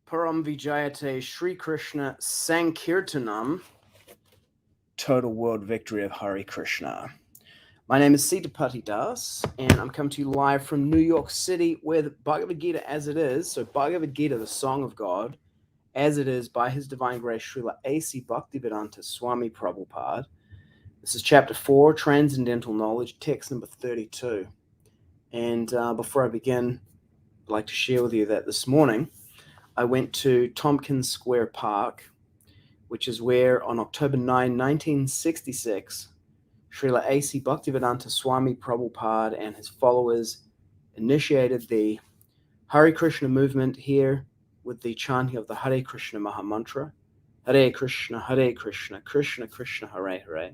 Param Vijayate Sri Krishna Sankirtanam, total world victory of Hare Krishna. My name is Sitapati Das, and I'm coming to you live from New York City with Bhagavad-gita As It Is. So Bhagavad-gita, the Song of God, as it is by His Divine Grace, Srila A.C. Bhaktivedanta Swami Prabhupada. This is chapter 4, Transcendental Knowledge, text number 32. And before I begin, I'd like to share with you that this morning, I went to Tompkins Square Park, which is where on October 9, 1966, Srila A.C. Bhaktivedanta Swami Prabhupada and his followers initiated the Hare Krishna movement here with the chanting of the Hare Krishna Mahamantra. Hare Krishna, Krishna Krishna, Hare Hare.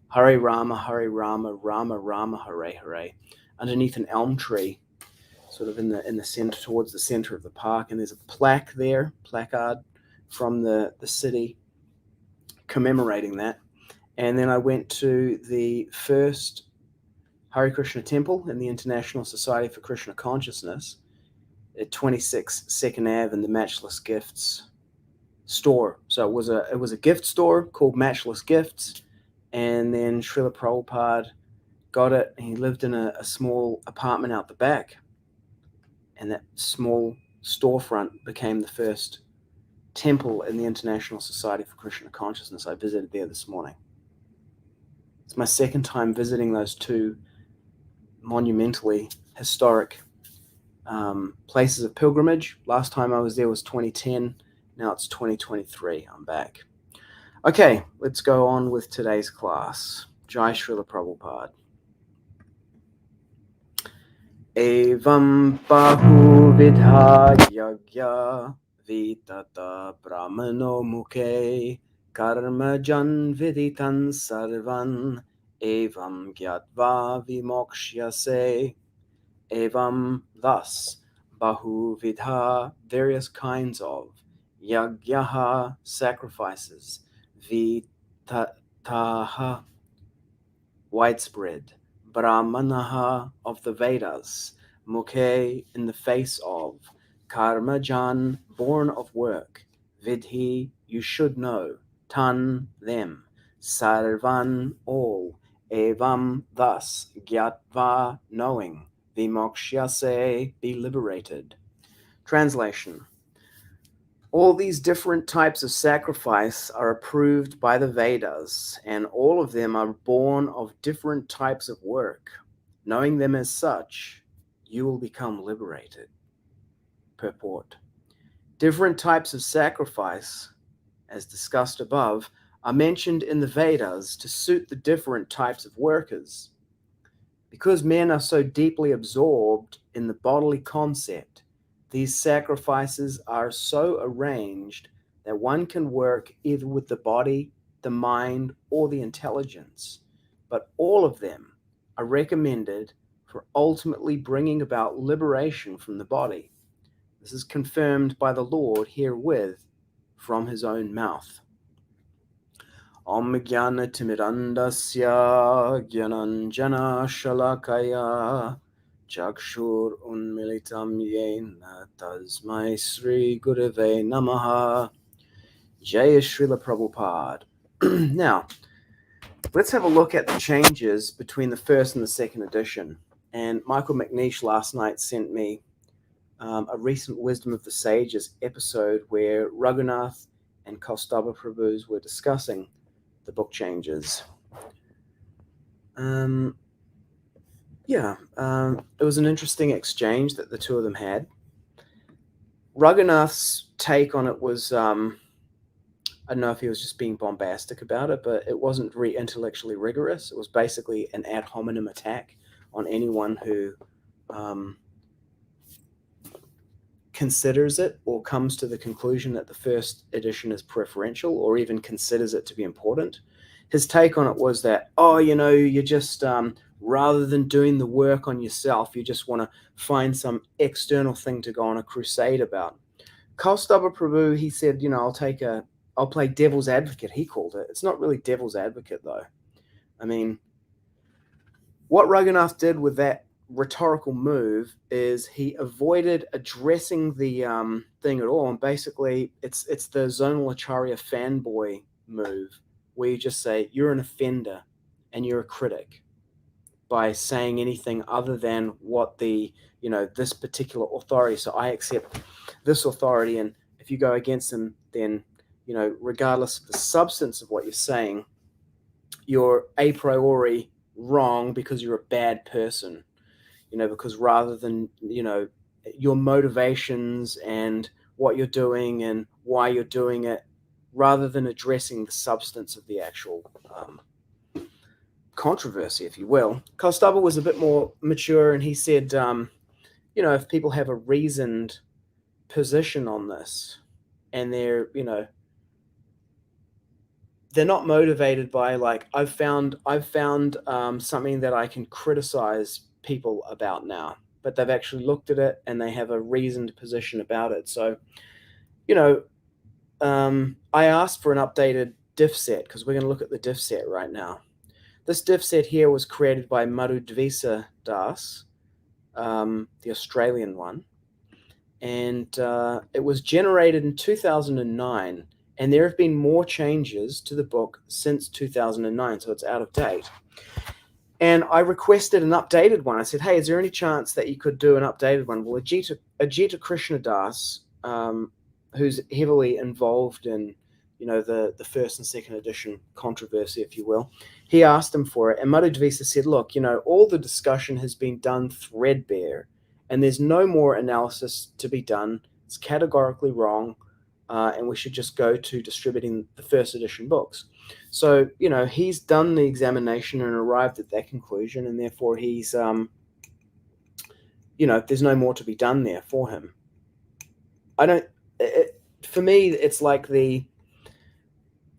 Hare Rama, Rama Rama, Hare Hare. Underneath an elm tree, sort of in the center, towards the center of the park, and there's a placard from the city commemorating that. And then I went to the first Hare Krishna temple in the International Society for Krishna Consciousness at 26 Second Ave in the Matchless Gifts store. So it was a gift store called Matchless Gifts, and then Srila Prabhupada got it, and he lived in a small apartment out the back. And that small storefront became the first temple in the International Society for Krishna Consciousness. I visited there this morning. It's my second time visiting those two monumentally historic places of pilgrimage. Last time I was there was 2010. Now it's 2023. I'm back. Okay, let's go on with today's class. Jai Srila Prabhupada. Evam bahu-vidhā yajñā vitatā brahmaṇo mukhe karma-jān viditan sarvān evam jñātvā vimokṣyase. Evam, thus, bahu-vidhā, various kinds of, yajñāḥ, sacrifices, vitatā, widespread, brahmaṇaḥ, of the Vedas, mukhe, in the face of, karma-jān, born of work, viddhi, you should know, tan, them, sarvān, all, evam, thus, jñātvā, knowing, vimokṣyase, be liberated. Translation. All these different types of sacrifice are approved by the Vedas, and all of them are born of different types of work. Knowing them as such, you will become liberated. Purport. Different types of sacrifice, as discussed above, are mentioned in the Vedas to suit the different types of workers. Because men are so deeply absorbed in the bodily concept, these sacrifices are so arranged that one can work either with the body, the mind, or the intelligence, but all of them are recommended for ultimately bringing about liberation from the body. This is confirmed by the Lord herewith from his own mouth. Om jnana timirandasya jnananjana shalakaya Chakshur unmilitam yena tasmai Sri Gurave Namaha. Jaya Srila Prabhupada. Now, let's have a look at the changes between the first and the second edition. And Michael McNeish last night sent me a recent Wisdom of the Sages episode where Raghunath and Kaustubha Prabhus were discussing the book changes. It was an interesting exchange that the two of them had. Raghunath's take on it was, I don't know if he was just being bombastic about it, but it wasn't very intellectually rigorous. It was basically an ad hominem attack on anyone who considers it or comes to the conclusion that the first edition is preferential or even considers it to be important. His take on it was that, you just, rather than doing the work on yourself, you just want to find some external thing to go on a crusade about. Kaustubha Prabhu, he said, I'll play devil's advocate, he called it. It's not really devil's advocate, though. I mean, what Raghunath did with that rhetorical move is he avoided addressing the thing at all, and basically it's the zonal acharya fanboy move, where you just say you're an offender and you're a critic by saying anything other than what the this particular authority. So I accept this authority, and if you go against them, then regardless of the substance of what you're saying, you're a priori wrong because you're a bad person. Because rather than your motivations and what you're doing and why you're doing it, rather than addressing the substance of the actual controversy, if you will. Kostaba was a bit more mature, and he said, if people have a reasoned position on this, and they're not motivated by like I've found something that I can criticize people about now, but they've actually looked at it and they have a reasoned position about it. So, I asked for an updated diff set because we're going to look at the diff set right now. This diff set here was created by Madhudvisa Das, the Australian one, and it was generated in 2009, and there have been more changes to the book since 2009, so it's out of date. And I requested an updated one. I said, hey, is there any chance that you could do an updated one? Well, Ajita Krishna Das, who's heavily involved in the first and second edition controversy, if you will, he asked him for it, and Madhudvisa said, look, all the discussion has been done threadbare, and there's no more analysis to be done. It's categorically wrong, and we should just go to distributing the first edition books. So, he's done the examination and arrived at that conclusion, and therefore he's, there's no more to be done there for him. For me, it's like in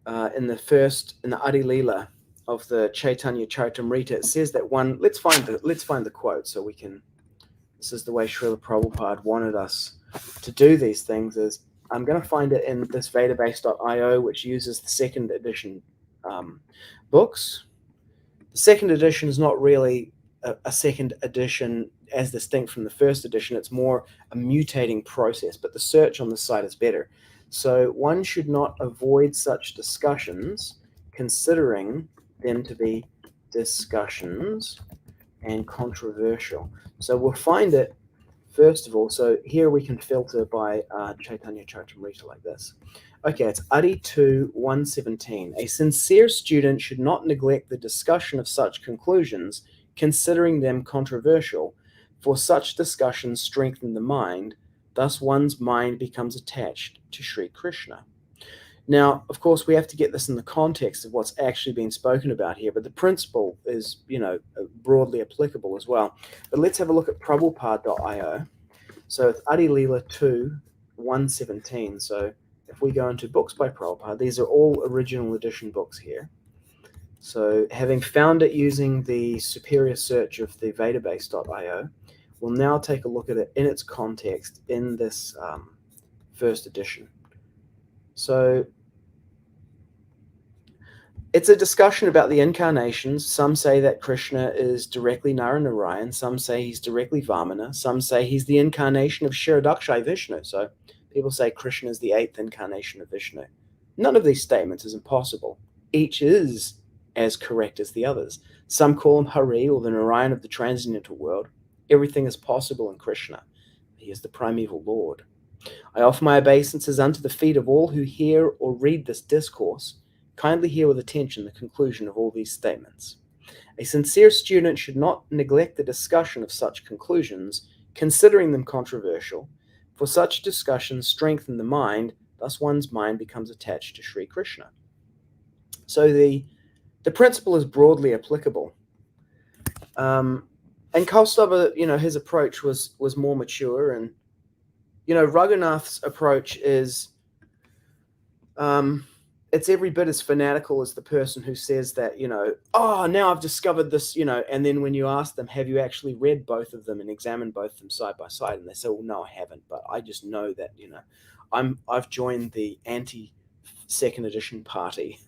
the Adi Leela of the Chaitanya Charitamrita, it says that one. Let's find the quote so we can. This is the way Srila Prabhupada wanted us to do these things. Is I'm going to find it in this Vedas.io, which uses the second edition books. The second edition is not really a second edition as distinct from the first edition. It's more a mutating process, but the search on the site is better. So one should not avoid such discussions, considering them to be discussions and controversial. So we'll find it first of all. So here we can filter by Chaitanya Charitamrita like this. Okay, it's Adi 2, 117. A sincere student should not neglect the discussion of such conclusions, considering them controversial, for such discussions strengthen the mind. Thus, one's mind becomes attached to Sri Krishna. Now, of course, we have to get this in the context of what's actually being spoken about here, but the principle is, broadly applicable as well. But let's have a look at Prabhupada.io. So it's Adi Leela 2, 117. So if we go into books by Prabhupada, these are all original edition books here. So having found it using the superior search of the Vedabase.io, we'll now take a look at it in its context in this first edition. So it's a discussion about the incarnations. Some say that Krishna is directly Narayan. Some say he's directly Vamana. Some say he's the incarnation of Kshirodakshai Vishnu. So people say Krishna is the 8th incarnation of Vishnu. None of these statements is impossible. Each is as correct as the others. Some call him Hari, or the Narayan of the transcendental world. Everything is possible in Krishna. He is the primeval Lord. I offer my obeisances unto the feet of all who hear or read this discourse. Kindly hear with attention the conclusion of all these statements. A sincere student should not neglect the discussion of such conclusions, considering them controversial, for such discussions strengthen the mind, thus one's mind becomes attached to Sri Krishna. So the principle is broadly applicable. And Kaustubha, his approach was more mature, and Raghunath's approach is it's every bit as fanatical as the person who says that, now I've discovered this, and then when you ask them, have you actually read both of them and examined both of them side by side? And they say, well, no, I haven't, but I just know that, I've joined the anti-second edition party.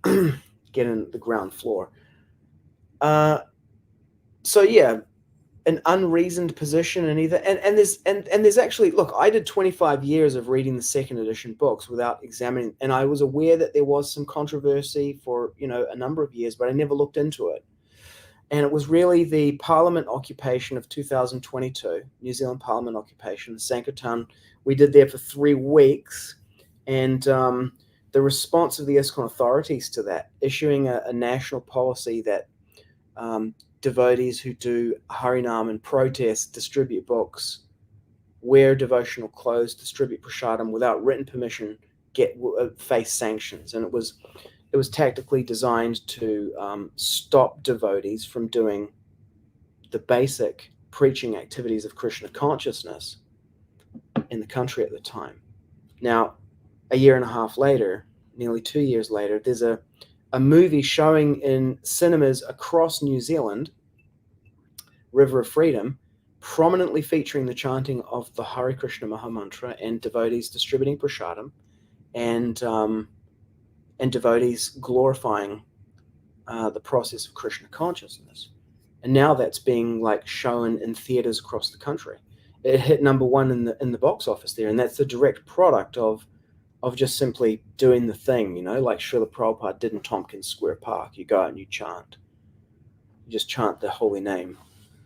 Get in the ground floor. So yeah, an unreasoned position in either, and there's actually, look, I did 25 years of reading the second edition books without examining, and I was aware that there was some controversy for a number of years, but I never looked into it. And it was really the Parliament occupation of 2022, New Zealand Parliament occupation, the Sankirtan. We did there for 3 weeks, and the response of the ISKCON authorities to that, issuing a national policy that devotees who do Harinam and protest, distribute books, wear devotional clothes, distribute prasadam without written permission, face sanctions. And it was tactically designed to stop devotees from doing the basic preaching activities of Krishna consciousness in the country at the time. Now, a year and a half later, nearly 2 years later, there's a movie showing in cinemas across New Zealand, River of Freedom, prominently featuring the chanting of the Hare Krishna Mahamantra and devotees distributing prasadam and devotees glorifying the process of Krishna consciousness. And now that's being shown in theaters across the country. It hit #1 in the box office there, and that's the direct product of just simply doing the thing, like Srila Prabhupada did in Tompkins Square Park. You go out and you chant. You just chant the holy name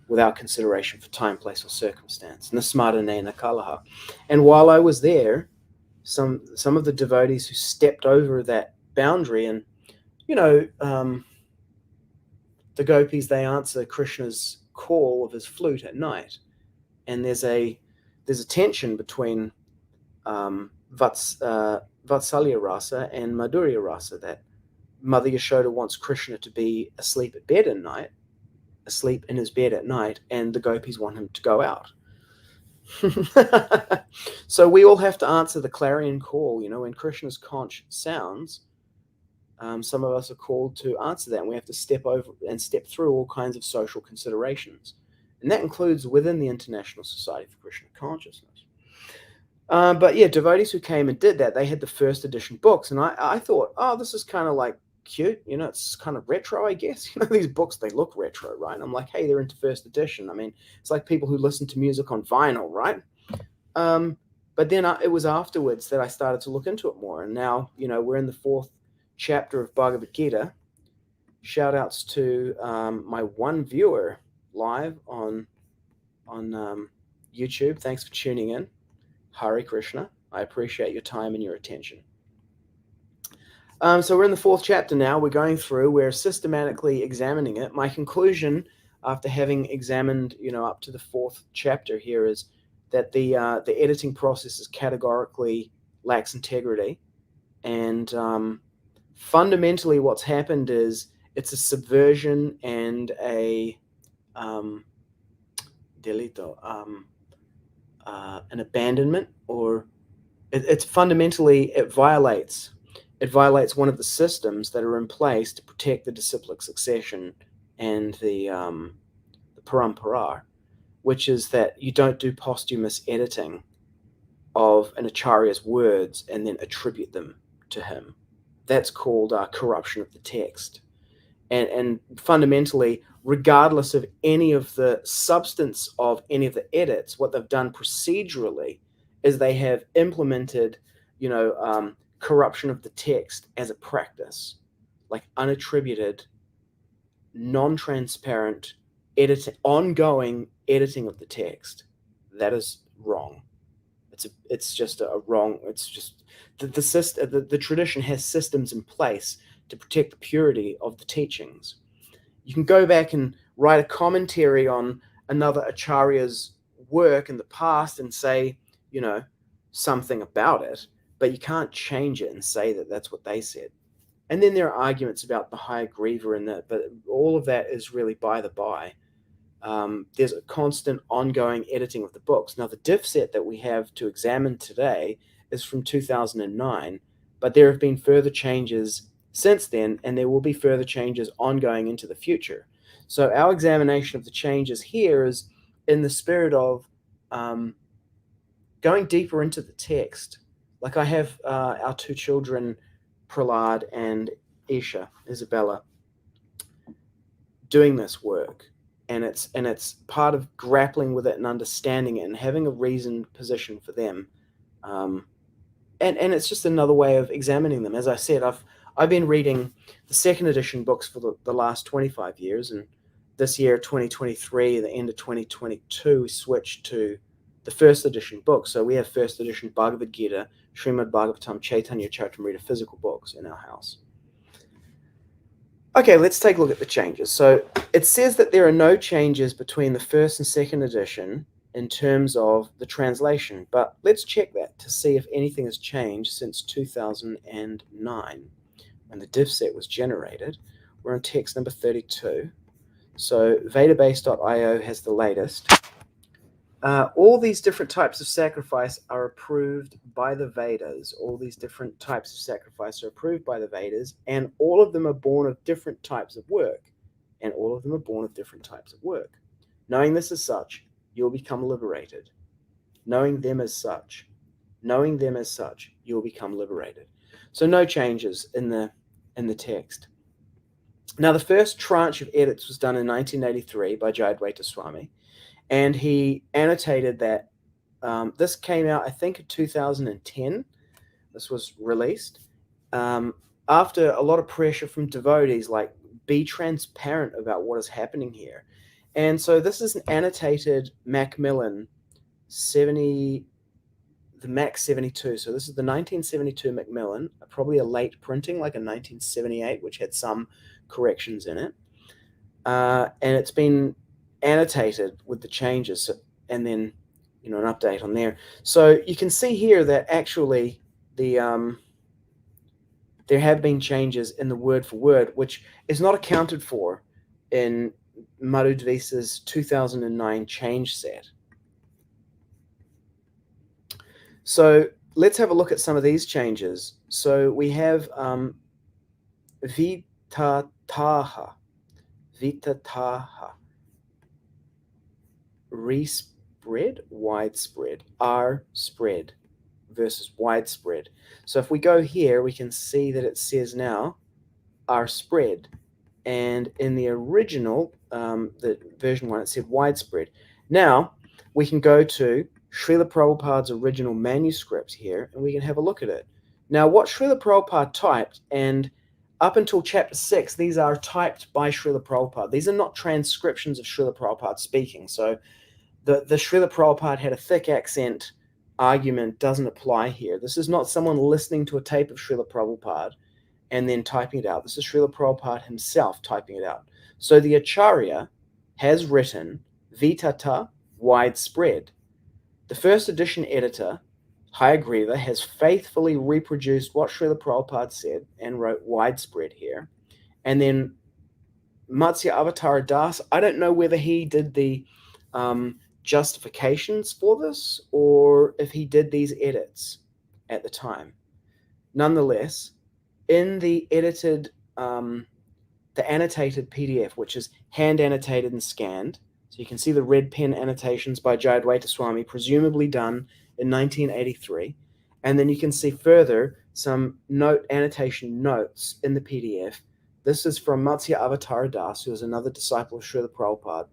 without consideration for time, place, or circumstance. Nasmaranena kalaha. And while I was there, some of the devotees who stepped over that boundary, and the gopis, they answer Krishna's call of his flute at night, and there's a tension between Vatsalya rasa and Madhurya rasa, that Mother Yashoda wants Krishna to be asleep in his bed at night, and the gopis want him to go out. So we all have to answer the clarion call. When Krishna's conch sounds, some of us are called to answer that, and we have to step over and step through all kinds of social considerations, and that includes within the International Society for Krishna Consciousness. But yeah, devotees who came and did that, they had the first edition books, and I thought, oh, this is kind of cute, it's kind of retro, I guess. These books, they look retro, right? And I'm like, hey, they're into first edition. I mean, it's like people who listen to music on vinyl, right? But then it was afterwards that I started to look into it more, and now we're in the 4th chapter of Bhagavad-gita. Shout outs to my one viewer live on YouTube. Thanks for tuning in. Hare Krishna. I appreciate your time and your attention. So we're in the 4th chapter now. We're systematically examining it. My conclusion, after having examined, up to the 4th chapter here, is that the editing process is categorically lacks integrity, and fundamentally what's happened is it's a subversion and a delito, an abandonment, or it's fundamentally, it violates one of the systems that are in place to protect the disciplic succession and the parampara, which is that you don't do posthumous editing of an acharya's words and then attribute them to him. That's called corruption of the text. And fundamentally, regardless of any of the substance of any of the edits, what they've done procedurally is they have implemented, corruption of the text as a practice, like unattributed, non-transparent ongoing editing of the text. That is wrong. It's just a wrong. It's just the tradition has systems in place to protect the purity of the teachings. You can go back and write a commentary on another acharya's work in the past and say, something about it, but you can't change it and say that that's what they said. And then there are arguments about the Hayagriva and that, but all of that is really by the by. There's a constant ongoing editing of the books. Now, the diff set that we have to examine today is from 2009, but there have been further changes since then, and there will be further changes ongoing into the future. So our examination of the changes here is in the spirit of going deeper into the text. Like I have our 2 children, Prahlad and Isabella, doing this work. and it's part of grappling with it and understanding it and having a reasoned position for them. And it's just another way of examining them. As I said, I've been reading the second edition books for the last 25 years, and this year, 2023, the end of 2022, we switched to the first edition books. So we have first edition Bhagavad-gita, Srimad Bhagavatam, Chaitanya Charitamrita physical books in our house. Okay, let's take a look at the changes. So it says that there are no changes between the first and second edition in terms of the translation, but let's check that to see if anything has changed since 2009 when the div set was generated. We're on text number 32. So Vedabase.io has the latest. All these different types of sacrifice are approved by the Vedas. All these different types of sacrifice are approved by the Vedas, and all of them are born of different types of work. And all of them are born of different types of work. Knowing this as such, you'll become liberated. Knowing them as such, you'll become liberated. So no changes in the text. Now, the first tranche of edits was done in 1983 by Jayadvaita Swami, and he annotated that this came out, I think, in 2010. This was released after a lot of pressure from devotees, like, be transparent about what is happening here. And so this is an annotated Macmillan 70, the Mac 72. So this is the 1972 Macmillan, probably a late printing, like a 1978, which had some corrections in it. And it's been annotated with the changes, and then, an update on there. So you can see here that actually there have been changes in the word for word, which is not accounted for in Madhudvisa's 2009 change set. So let's have a look at some of these changes. So we have vitatāḥ, respread, widespread, are spread versus widespread. So if we go here, we can see that it says now are spread, and in the original, the version 1, it said widespread. Now we can go to Srila Prabhupada's original manuscript here, and we can have a look at it. Now, what Srila Prabhupada typed, and up until chapter 6, these are typed by Srila Prabhupada. These are not transcriptions of Srila Prabhupada speaking. So the Srila Prabhupada had a thick accent argument doesn't apply here. This is not someone listening to a tape of Srila Prabhupada and then typing it out. This is Srila Prabhupada himself typing it out. So the Acharya has written vitatā, widespread. The first edition editor, Hayagriva, has faithfully reproduced what Srila Prabhupada said and wrote widespread here. And then Matsya Avatara Das, I don't know whether he did the justifications for this or if he did these edits at the time. Nonetheless, in the edited, the annotated PDF, which is hand annotated and scanned, so you can see the red pen annotations by Jayadvaita Swami, presumably done in 1983. And then you can see further some annotation notes in the PDF. This is from Matsya Avatara Das, who is another disciple of Srila Prabhupada.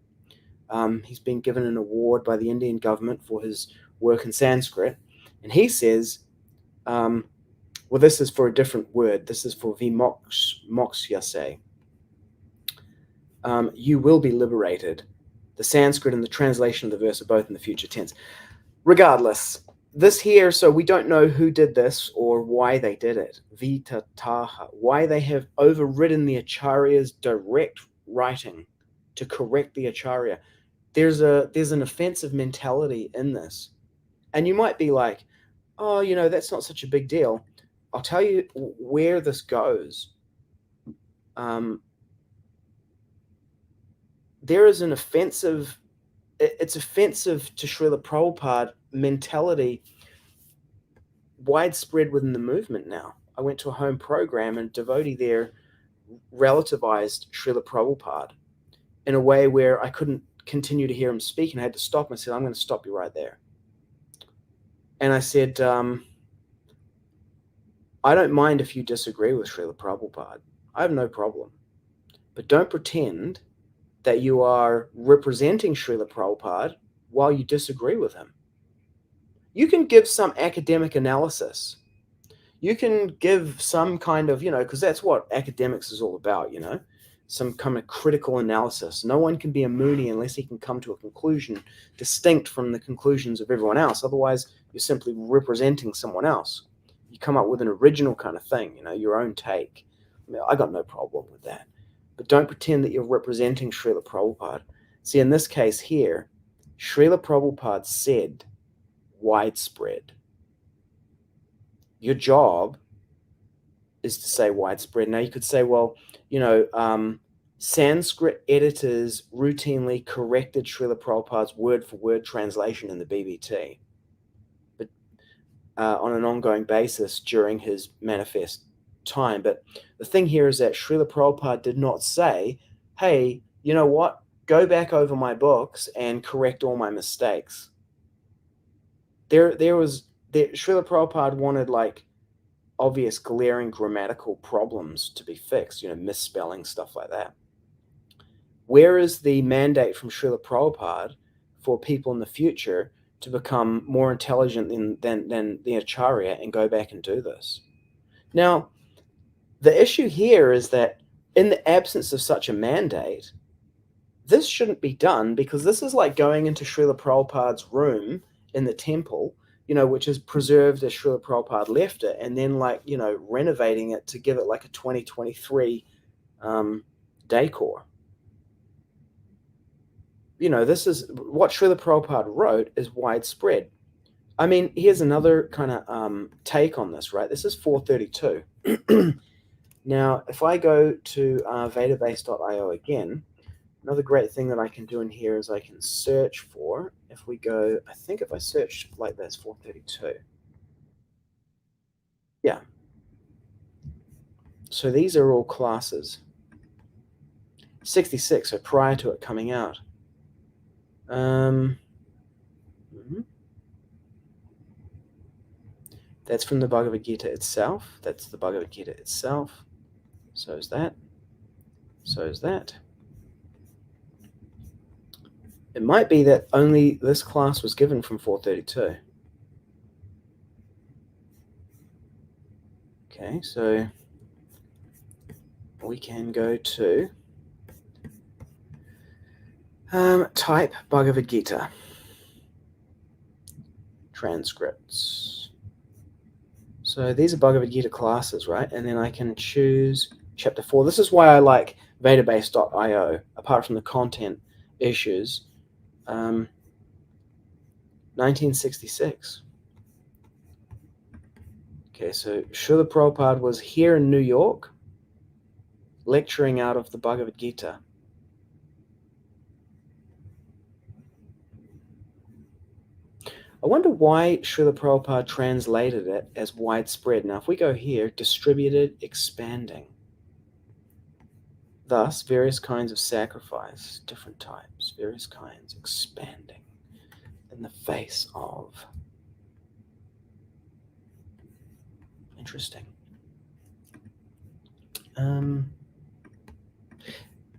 He's been given an award by the Indian government for his work in Sanskrit. And he says, well, this is for a different word. This is for vimokṣyase. You will be liberated. The Sanskrit and the translation of the verse are both in the future tense. Regardless, this here, so we don't know who did this or why they did it. Vitatā, why they have overridden the Acharya's direct writing to correct the Acharya. There's an offensive mentality in this. And you might be like, oh, that's not such a big deal. I'll tell you where this goes. There is an offensive, it's offensive to Srila Prabhupada mentality widespread within the movement now. I went to a home program and a devotee there relativized Srila Prabhupada in a way where I couldn't continue to hear him speak, and I had to stop him. I said, I'm going to stop you right there. And I said, I don't mind if you disagree with Srila Prabhupada. I have no problem. But don't pretend that you are representing Srila Prabhupada while you disagree with him. You can give some academic analysis. You can give some kind of, because that's what academics is all about, some kind of critical analysis. No one can be a Muni unless he can come to a conclusion distinct from the conclusions of everyone else. Otherwise, you're simply representing someone else. You come up with an original kind of thing, your own take. I got no problem with that. But don't pretend that you're representing Srila Prabhupada. See, in this case here, Srila Prabhupada said widespread. Your job is to say widespread. Now, you could say, well, Sanskrit editors routinely corrected Srila Prabhupada's word-for-word translation in the BBT, but on an ongoing basis during his manifest time. But the thing here is that Srila Prabhupada did not say, hey, you know what? Go back over my books and correct all my mistakes. Srila Prabhupada wanted obvious glaring grammatical problems to be fixed, misspelling, stuff like that. Where is the mandate from Srila Prabhupada for people in the future to become more intelligent than the Acharya and go back and do this? Now, the issue here is that in the absence of such a mandate, this shouldn't be done, because this is like going into Srila Prabhupada's room in the temple, which is preserved as Srila Prabhupada left it, and then renovating it to give it like a 2023 decor. This is what Srila Prabhupada wrote is widespread. I mean, here's another kind of take on this, right? This is 432. Now, if I go to vedaBase.io again, another great thing that I can do in here is I can search for, if we go, I think if I search like this, 432. Yeah. So these are all classes. 66, so prior to it coming out. That's from the Bhagavad-gita itself. That's the Bhagavad-gita itself. So is that. So is that. It might be that only this class was given from 432. Okay, so we can go to type Bhagavad-gita transcripts. So these are Bhagavad-gita classes, right? And then I can choose chapter 4. This is why I like vedaBase.io, apart from the content issues. 1966. Okay, so Srila Prabhupada was here in New York lecturing out of the Bhagavad-gita. I wonder why Srila Prabhupada translated it as widespread. Now, if we go here, distributed, expanding. Thus, various kinds of sacrifice, different types, various kinds, expanding in the face of. Interesting.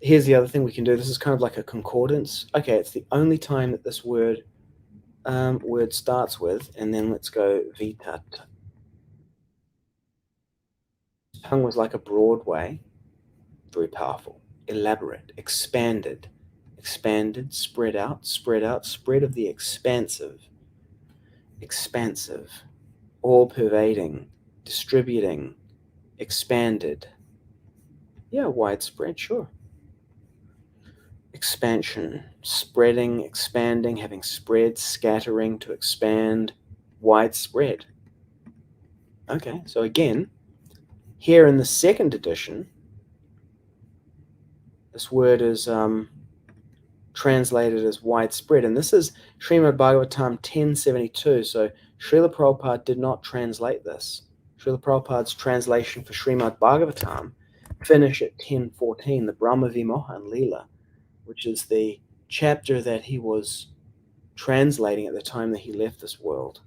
Here's the other thing we can do. This is kind of like a concordance. Okay, it's the only time that this word starts with, and then let's go vitatā. Tongue was like a Broadway, very powerful, elaborate, expanded, spread out, spread of the expansive, all pervading, distributing, expanded. Yeah, widespread, sure. Expansion, spreading, expanding, having spread, scattering, to expand, widespread. Okay, so again, here in the second edition, this word is translated as widespread, and this is Srimad Bhagavatam 1072. So Srila Prabhupada did not translate this. Srila Prabhupada's translation for Srimad Bhagavatam finished at 1014, the Brahma Vimohan Leela, which is the chapter that he was translating at the time that he left this world.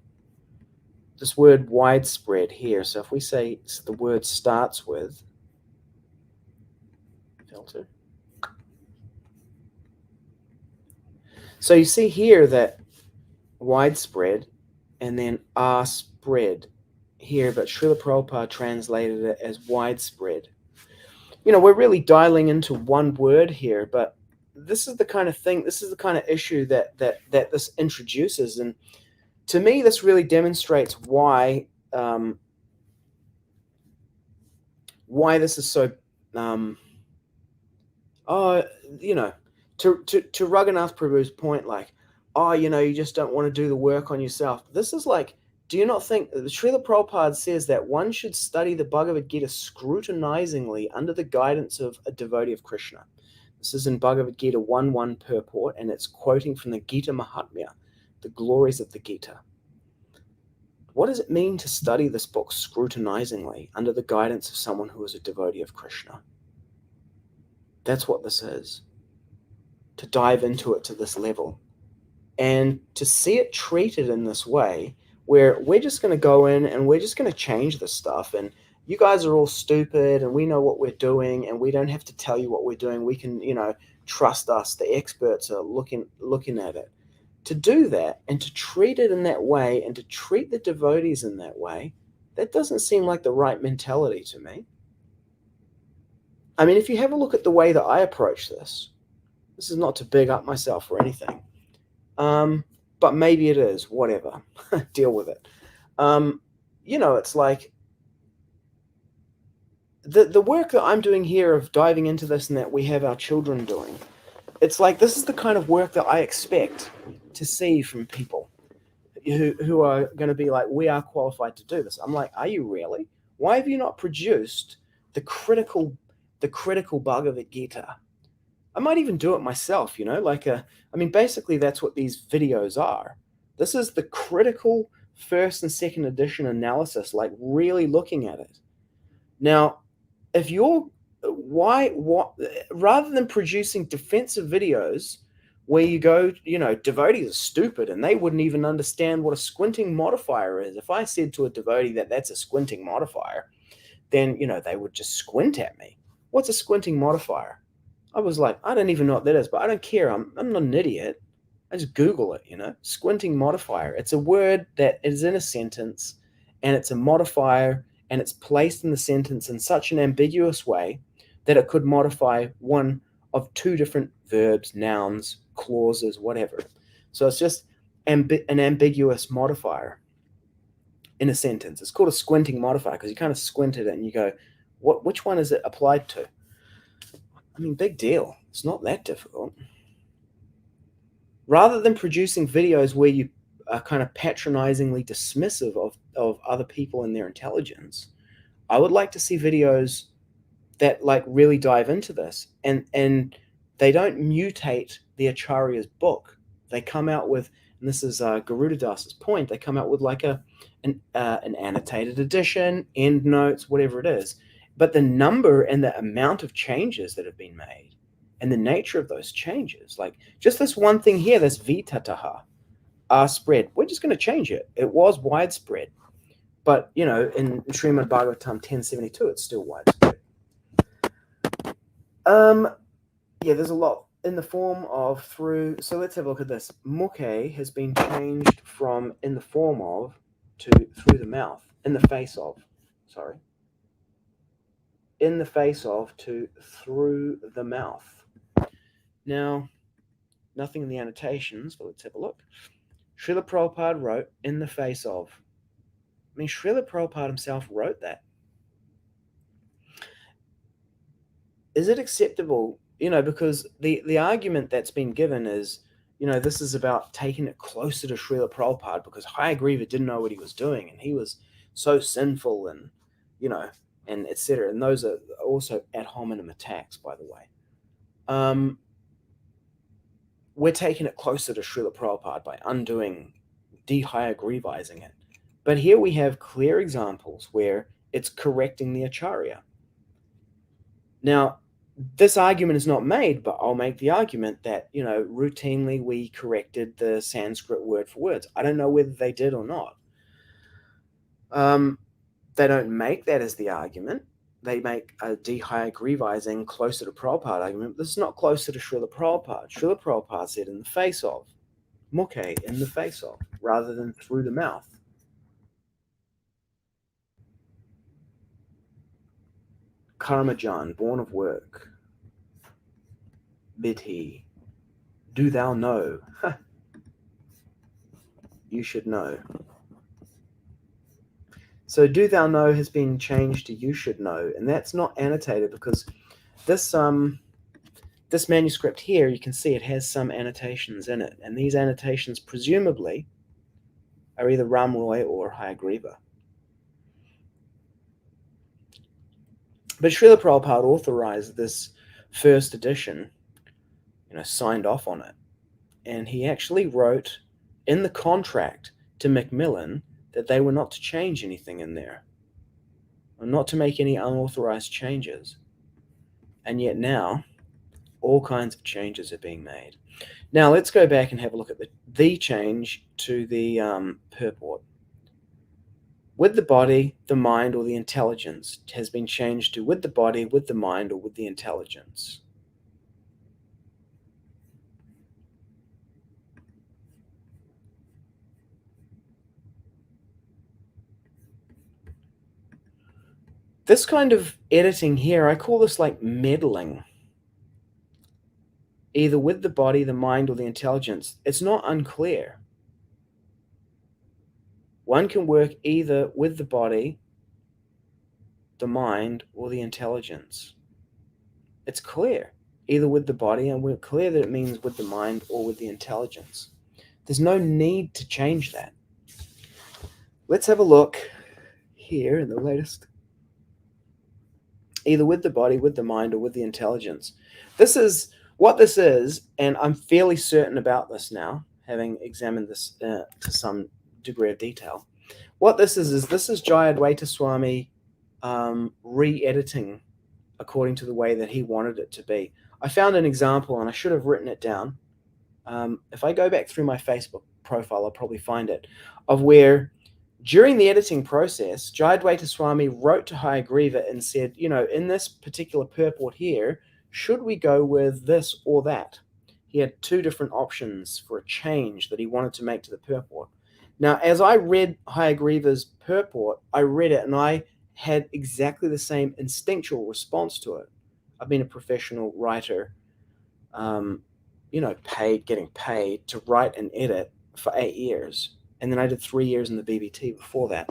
This word widespread here, so if we say the word starts with filter, So you see here that widespread and then are spread here, but Srila Prabhupada translated it as widespread. We're really dialing into one word here, but this is the kind of thing, this is the kind of issue that this introduces. And to me, this really demonstrates why this is so to Raghunath Prabhu's point, like, you just don't want to do the work on yourself. This is like, do you not think Srila Prabhupada says that one should study the Bhagavad-gita scrutinizingly under the guidance of a devotee of Krishna? This is in Bhagavad-gita 1.1 Purport, and it's quoting from the Gita Mahatmya, the glories of the Gita. What does it mean to study this book scrutinizingly under the guidance of someone who is a devotee of Krishna? That's what this is. To dive into it to this level. And to see it treated in this way, where we're just going to go in and we're just going to change this stuff, and you guys are all stupid and we know what we're doing and we don't have to tell you what we're doing. We can, trust us. The experts are looking at it. To do that and to treat it in that way and to treat the devotees in that way, that doesn't seem like the right mentality to me. I mean, if you have a look at the way that I approach this is not to big up myself or anything. But maybe it is, whatever, deal with it. It's like the work that I'm doing here of diving into this and that we have our children doing. It's like, this is the kind of work that I expect to see from people who are going to be like, we are qualified to do this. I'm like, are you really? Why have you not produced the critical Bhagavad-gita? I might even do it myself, basically that's what these videos are. This is the critical first and second edition analysis, like really looking at it. Now, if you're, rather than producing defensive videos where you go, devotees are stupid and they wouldn't even understand what a squinting modifier is. If I said to a devotee that that's a squinting modifier, then, they would just squint at me. What's a squinting modifier? I was like, I don't even know what that is, but I don't care. I'm not an idiot. I just Google it, Squinting modifier. It's a word that is in a sentence, and it's a modifier, and it's placed in the sentence in such an ambiguous way that it could modify one of two different verbs, nouns, clauses, whatever. So it's just an ambiguous modifier in a sentence. It's called a squinting modifier because you kind of squint at it and you go, which one is it applied to? I mean, big deal. It's not that difficult. Rather than producing videos where you are kind of patronizingly dismissive of other people and their intelligence, I would like to see videos that like really dive into this, and they don't mutate the Acharya's book. They come out with, and this is Garuda Das's point, they come out with like an annotated edition, end notes, whatever it is. But the number and the amount of changes that have been made and the nature of those changes, like just this one thing here, this vitatā, spread, we're just going to change it. It was widespread. But, in Srimad Bhagavatam 1072, it's still widespread. There's a lot in the form of through. So let's have a look at this. Mukhe has been changed from in the form of to through the mouth, in the face of, in the face of to through the mouth. Now, nothing in the annotations, but let's have a look. Srila Prabhupada wrote in the face of. I mean, Srila Prabhupada himself wrote that. Is it acceptable? Because the argument that's been given is, this is about taking it closer to Srila Prabhupada because Hayagriva didn't know what he was doing and he was so sinful and, and etc. And those are also ad hominem attacks, by the way. We're taking it closer to Srila Prabhupada by undoing, de-Hayagrivizing it. But here we have clear examples where it's correcting the Acharya. Now, this argument is not made, but I'll make the argument that, routinely we corrected the Sanskrit word for words. I don't know whether they did or not. They don't make that as the argument. they make a de-Hayagrivaizing closer to Prabhupada argument. This is not closer to Srila Prabhupada. Srila Prabhupada said in the face of, mukhe, in the face of, rather than through the mouth. Karma-jān, born of work. Viddhi, do thou know. You should know. So do thou know has been changed to you should know, and that's not annotated because this this manuscript here, you can see it has some annotations in it, and these annotations presumably are either Ram Roy or Hayagriva. But Srila Prabhupada authorized this first edition, signed off on it, and he actually wrote in the contract to Macmillan that they were not to change anything in there, or not to make any unauthorized changes. And yet now, all kinds of changes are being made. Now let's go back and have a look at the change to the purport. With the body, the mind, or the intelligence has been changed to with the body, with the mind, or with the intelligence. This kind of editing here, I call this like meddling. Either with the body, the mind, or the intelligence. It's not unclear. One can work either with the body, the mind, or the intelligence. It's clear. Either with the body, and we're clear that it means with the mind or with the intelligence. There's no need to change that. Let's have a look here in the latest. Either with the body, with the mind, or with the intelligence. This is what this is, and I'm fairly certain about this now, having examined this to some degree of detail. What this is Jayadvaita Swami re-editing according to the way that he wanted it to be. I found an example, and I should have written it down. If I go back through my Facebook profile, I'll probably find it, of where during the editing process, Jayadvaita Swami wrote to Hayagriva and said, in this particular purport here, should we go with this or that? He had two different options for a change that he wanted to make to the purport. Now, as I read Hayagriva's purport, I read it and I had exactly the same instinctual response to it. I've been a professional writer, getting paid to write and edit for 8 years. And then I did 3 years in the BBT before that.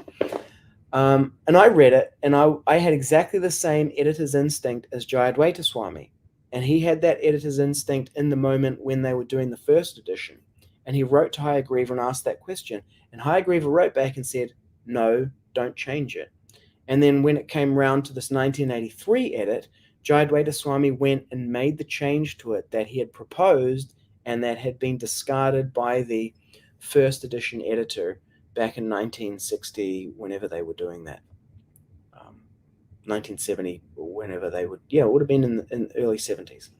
And I read it, and I had exactly the same editor's instinct as Jayadvaita Swami. And he had that editor's instinct in the moment when they were doing the first edition. And he wrote to Hayagriva and asked that question. And Hayagriva wrote back and said, no, don't change it. And then when it came round to this 1983 edit, Jayadvaita Swami went and made the change to it that he had proposed and that had been discarded by the first edition editor back in 1960, whenever they were doing that. 1970, whenever they would, it would have been in the early 70s.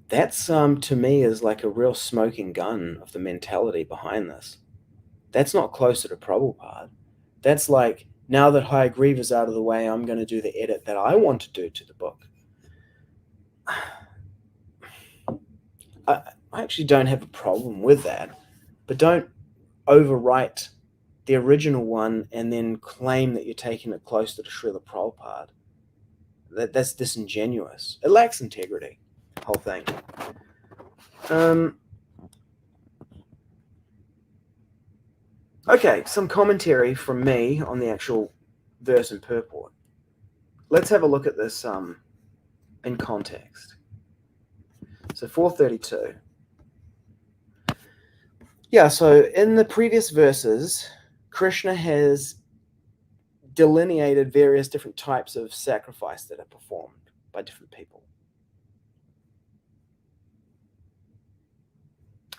That's, to me, is like a real smoking gun of the mentality behind this. That's not closer to Prabhupada. That's like, now that Hayagriva's out of the way, I'm going to do the edit that I want to do to the book. I actually don't have a problem with that, but don't overwrite the original one and then claim that you're taking it closer to Srila Prabhupada. That's disingenuous. It lacks integrity, the whole thing. Okay, some commentary from me on the actual verse and purport. Let's have a look at this in context. So 432. Yeah, so in the previous verses, Krishna has delineated various different types of sacrifice that are performed by different people.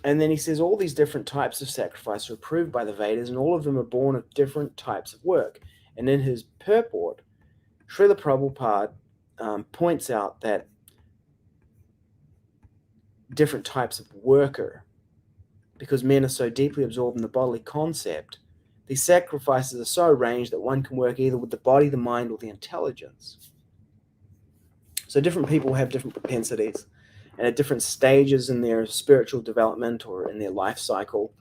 And then he says all these different types of sacrifice are approved by the Vedas, and all of them are born of different types of work. And in his purport, Srila Prabhupada points out that different types of worker, because men are so deeply absorbed in the bodily concept, These sacrifices are so arranged that one can work either with the body, the mind, or the intelligence. So different people have different propensities, and at different stages in their spiritual development or in their life cycle,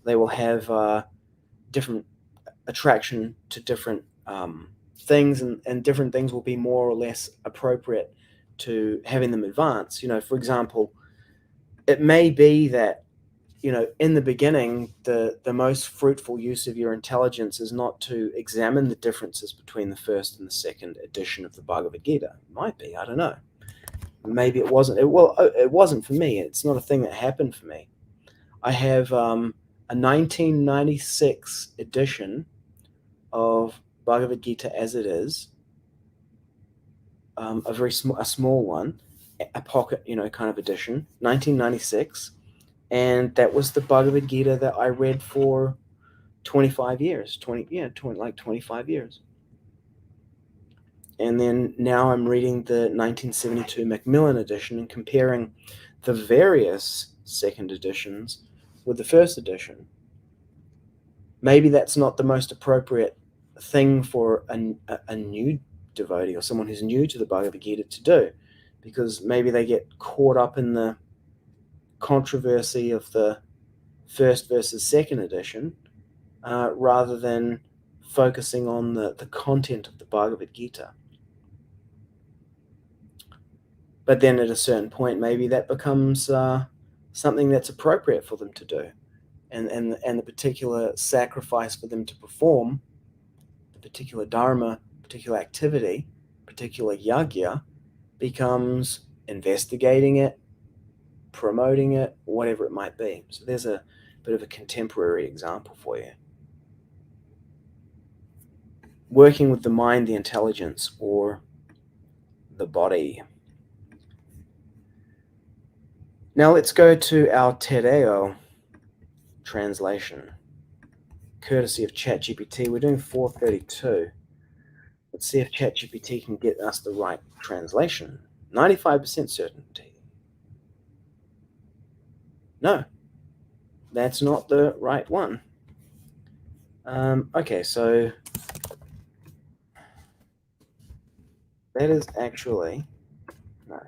they will have different attraction to different things, and different things will be more or less appropriate to having them advance. For example, it may be that in the beginning, the most fruitful use of your intelligence is not to examine the differences between the first and the second edition of the Bhagavad-gita. It might be, I don't know. Maybe it wasn't. It wasn't for me. It's not a thing that happened for me. I have a 1996 edition of Bhagavad-gita As It Is, a small one, a pocket, kind of edition, 1996. And that was the Bhagavad Gita that I read for 25 years, 25 years. And then now I'm reading the 1972 Macmillan edition and comparing the various second editions with the first edition. Maybe that's not the most appropriate thing for a new devotee or someone who's new to the Bhagavad Gita to do, because maybe they get caught up in the controversy of the first versus second edition rather than focusing on the content of the Bhagavad Gita. But then at a certain point, maybe that becomes something that's appropriate for them to do. And the particular sacrifice for them to perform, the particular dharma, particular activity, particular yajñā, becomes investigating it, promoting it, whatever it might be. So there's a bit of a contemporary example for you. Working with the mind, the intelligence, or the body. Now let's go to our Tereo translation, courtesy of ChatGPT. We're doing 432. Let's see if ChatGPT can get us the right translation. 95% certainty. No, that's not the right one. Okay, so that is actually, no,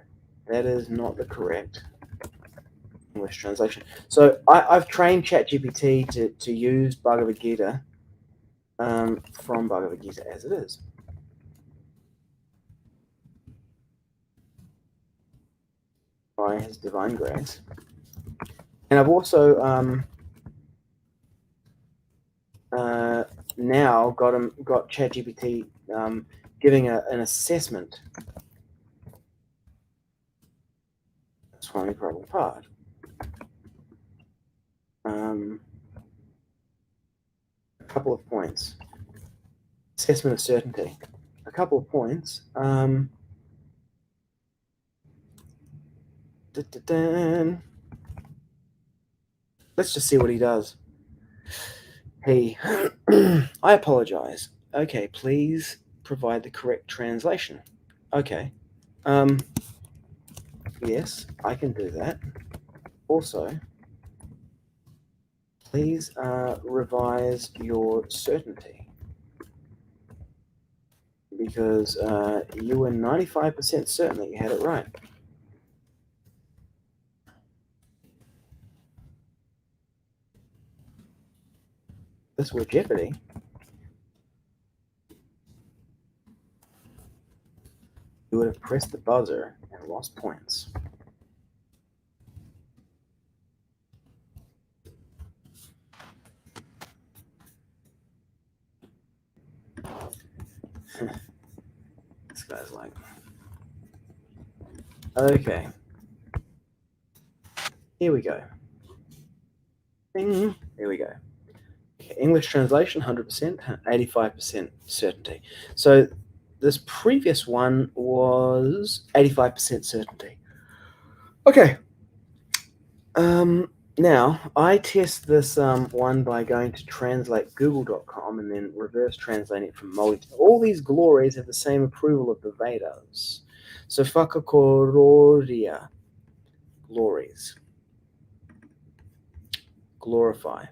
that is not the correct English translation. So I've trained ChatGPT to use Bhagavad-gita from Bhagavad-gita As It Is. By His Divine Grace. And I've also now got ChatGPT giving an assessment. Swami Prabhupada. A couple of points. Assessment of certainty. A couple of points. Let's just see what he does. Hey, I apologize. Okay, please provide the correct translation. Okay. Yes, I can do that. Also, please revise your certainty, because you were 95% certain that you had it right. This were Jeopardy. You would have pressed the buzzer and lost points. This guy's like, okay. Here we go. Here we go. Okay, English translation, 100%, 85% certainty. So this previous one was 85% certainty. Okay. Now, I test this one by going to translate google.com and then reverse translating it from Moli. All these glories have the same approval of the Vedas. So, Fakakororia, glories, glorify.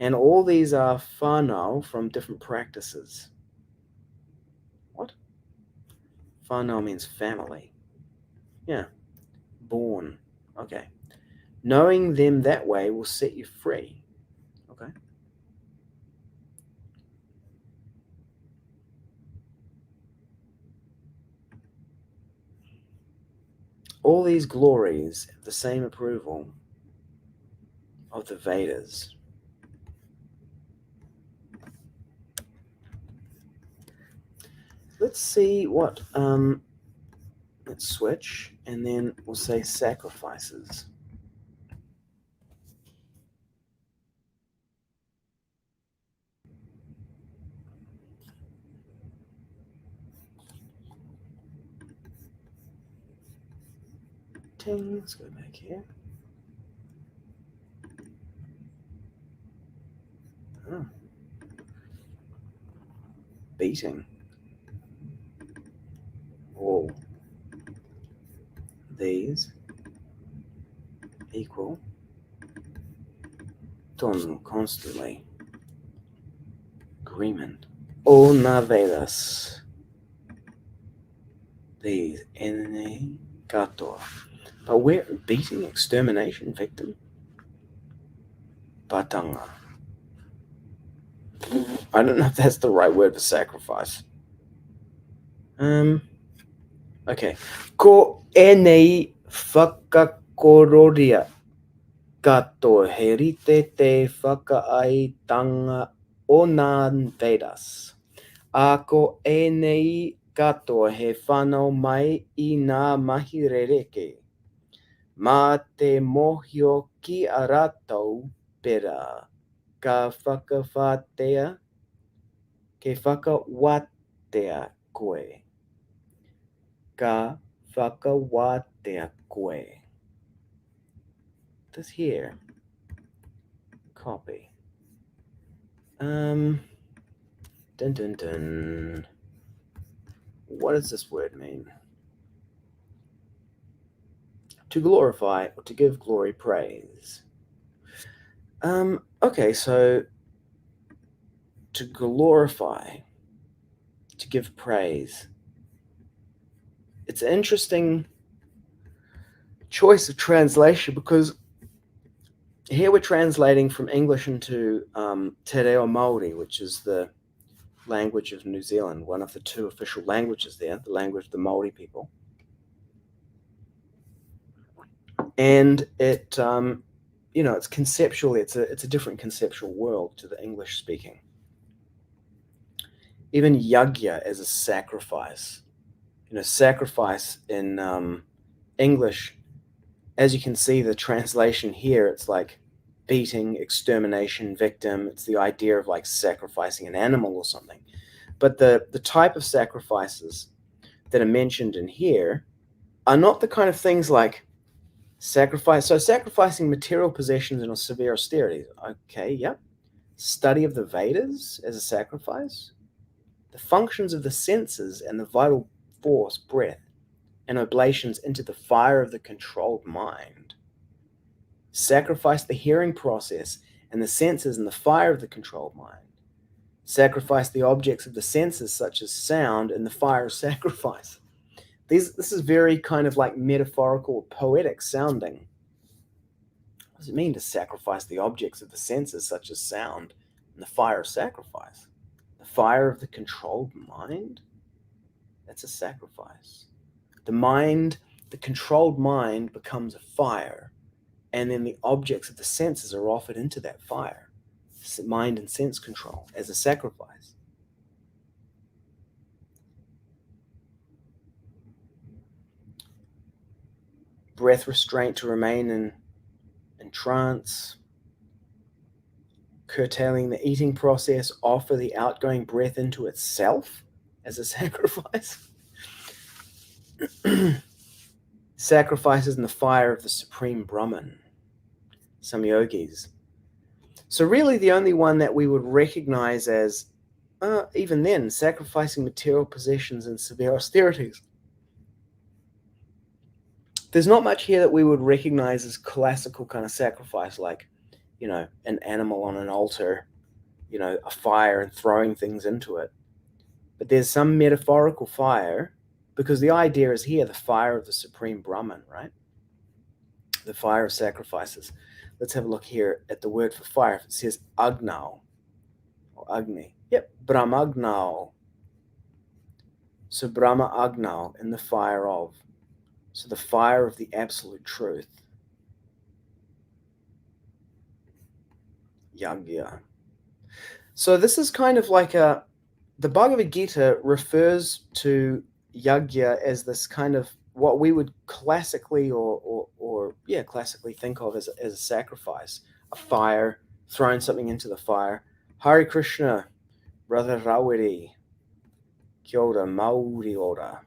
And all these are whānau from different practices. What? Whānau means family. Yeah. Born. Okay. Knowing them that way will set you free. Okay. All these glories have the same approval of the Vedas. Let's see what, let's switch, and then we'll say sacrifices. Ting, let's go back here. Oh. Beating. All these equal ton constantly agreement. All Vedas. These enemy gato. But we're beating extermination victim. Patanga. I don't know if that's the right word for sacrifice. Okay. Ko enei whakakororia kato herite te whakaaitanga o nā Vedas. A ko enei kato he whanau mai I nā mahi rereke. Ma te mohio ki a rātou pera. Ka whakawhatea, ke whakawatea koe. Ka whakawatea koe. This here. Copy. Dun dun dun. What does this word mean? To glorify or to give glory, praise. Okay, so to glorify, to give praise. It's an interesting choice of translation because here we're translating from English into Te Reo Māori, which is the language of New Zealand, one of the two official languages there, the language of the Māori people. And it, it's conceptually, it's a different conceptual world to the English speaking. Even yajñā as a sacrifice, sacrifice in English, as you can see, the translation here, it's like beating, extermination, victim. It's the idea of like sacrificing an animal or something. But the type of sacrifices that are mentioned in here are not the kind of things like sacrifice. So sacrificing material possessions in a severe austerity. Okay, yep. Study of the Vedas as a sacrifice. The functions of the senses and the vital force, breath, and oblations into the fire of the controlled mind. Sacrifice the hearing process and the senses in the fire of the controlled mind. Sacrifice the objects of the senses such as sound in the fire of sacrifice. This is very kind of like metaphorical, poetic sounding. What does it mean to sacrifice the objects of the senses such as sound in the fire of sacrifice? The fire of the controlled mind? That's a sacrifice. The mind, the controlled mind becomes a fire, and then the objects of the senses are offered into that fire. Mind and sense control as a sacrifice. Breath restraint to remain in trance. Curtailing the eating process, offer the outgoing breath into itself as a sacrifice. Sacrifices in the fire of the supreme Brahman. Some yogis. So really the only one that we would recognize as, even then, sacrificing material possessions in severe austerities. There's not much here that we would recognize as classical kind of sacrifice, like, an animal on an altar, a fire, and throwing things into it. But there's some metaphorical fire, because the idea is here the fire of the Supreme Brahman, right? The fire of sacrifices. Let's have a look here at the word for fire. It says agnau or agni. Yep, brahmaṇo. So Brahma agnau, in the fire of. So the fire of the absolute truth. Yajñā. So this is kind of like the Bhagavad-gita refers to yajñā as this kind of what we would classically classically think of as a sacrifice, a fire, throwing something into the fire. Hare Krishna, Brother Rawiri, Kia ora, Mauri ora.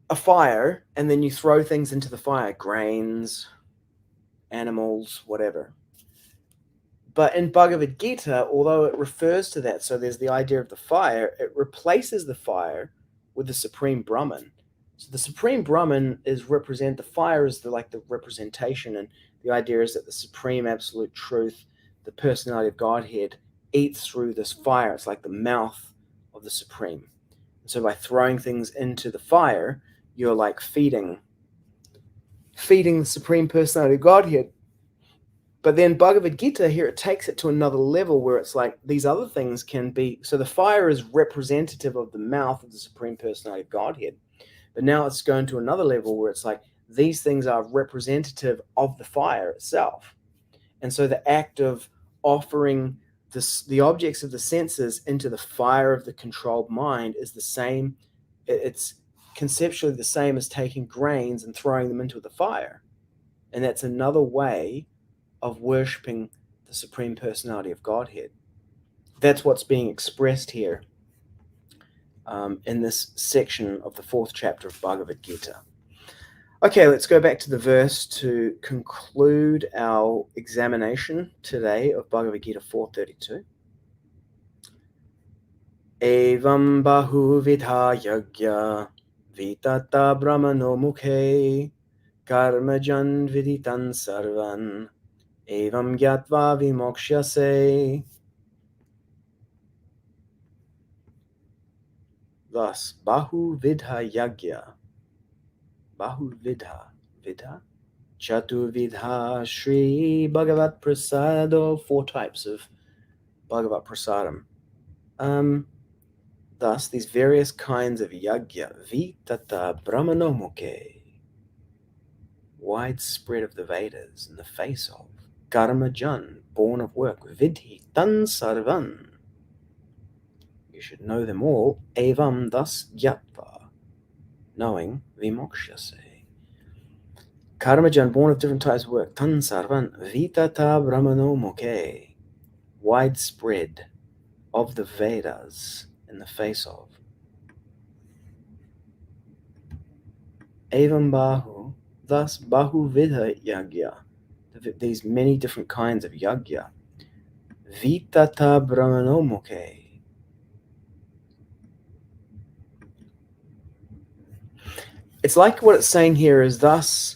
A fire, and then you throw things into the fire, grains, animals, whatever. But in Bhagavad-gita, although it refers to that, so there's the idea of the fire, it replaces the fire with the Supreme Brahman. So the Supreme Brahman the fire is the representation, and the idea is that the Supreme Absolute Truth, the personality of Godhead, eats through this fire. It's like the mouth of the Supreme. And so by throwing things into the fire, you're like feeding the Supreme Personality of Godhead. But then Bhagavad-gita here, it takes it to another level where it's like these other things can be. So the fire is representative of the mouth of the Supreme Personality of Godhead. But now it's going to another level where it's like these things are representative of the fire itself. And so the act of offering the objects of the senses into the fire of the controlled mind is the same. It's conceptually the same as taking grains and throwing them into the fire. And that's another way of worshipping the Supreme Personality of Godhead. That's what's being expressed here in this section of the 4th chapter of Bhagavad-gita. Okay, let's go back to the verse to conclude our examination today of Bhagavad-gita 4.32. Evam bahu-vidhā yajñā vitatā brahmaṇo mukhe karma-jān viditan sarvān evam jñātvā vimokṣyase. Thus, bahu-vidhā yajñā, bahu-vidhā, vidhā, chaturvidhā Sri Bhagavat Prasado, 4 types of Bhagavat Prasadam. Thus, these various kinds of yajñā, vitatā brahmaṇo mukhe, widespread of the Vedas in the face of, karma-jān, born of work, viddhi tan sarvān, you should know them all, evam, thus jñātvā, knowing vimokṣyase. Karma-jān, born of different types of work, tan sarvān, vitatā brahmaṇo mukhe, widespread of the Vedas in the face of. Evam bahu, thus bahu-vidhā yajñā, these many different kinds of yajñā. Vitatā brahmaṇo mukhe. It's like what it's saying here is thus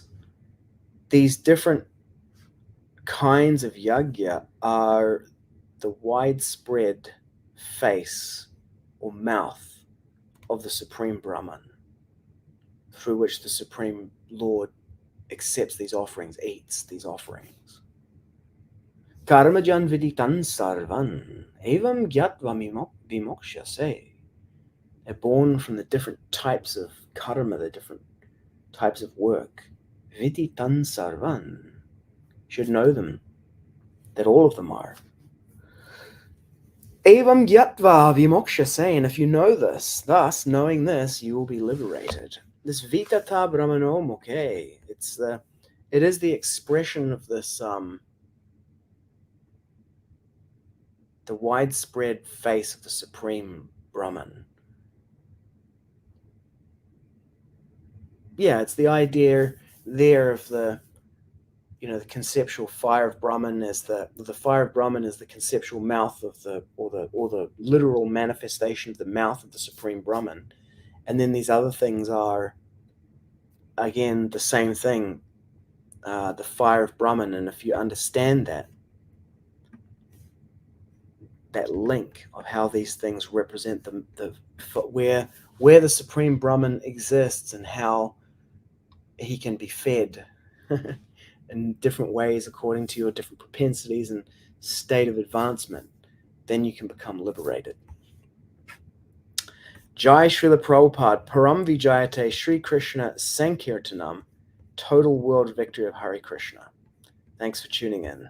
these different kinds of yajñā are the widespread face or mouth of the Supreme Brahman, through which the Supreme Lord accepts these offerings, eats these offerings. Karma-jān viditan sarvān evam jñātvā vimokṣyase. They're born from the different types of karma, the different types of work. Viditan sarvān. You should know them, that all of them are. Evam jñātvā vimokṣyase. And if you know this, thus, knowing this, you will be liberated. This vitatā brahmaṇo mukhe, it is the expression of this, the widespread face of the Supreme Brahman. Yeah, it's the idea there of the conceptual fire of Brahman as the fire of Brahman is the conceptual mouth of or the literal manifestation of the mouth of the Supreme Brahman. And then these other things are again, the same thing, the fire of Brahman. And if you understand that link of how these things represent where the Supreme Brahman exists and how he can be fed in different ways according to your different propensities and state of advancement, then you can become liberated. Jai Srila Prabhupada, Param Vijayate Sri Krishna Sankirtanam, total world victory of Hare Krishna. Thanks for tuning in.